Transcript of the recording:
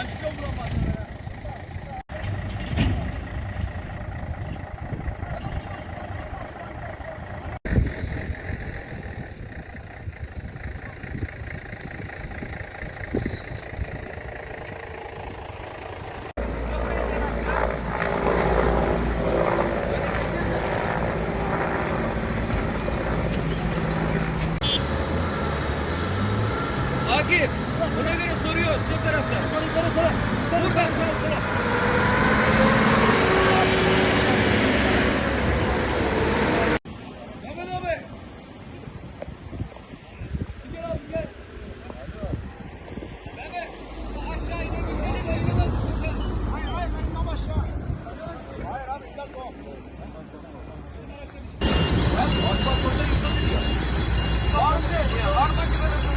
Başlıyor buram malzemeler. Akif, ona göre soruyor şu tarafta. Yukarı. Buradan. Mehmet abi. Gel abi gel. Mehmet, aşağı inemez misin sen? Hayır benim tam aşağı. Hayır abi gel doğum. Bak orada yıkılıyor. Var mı?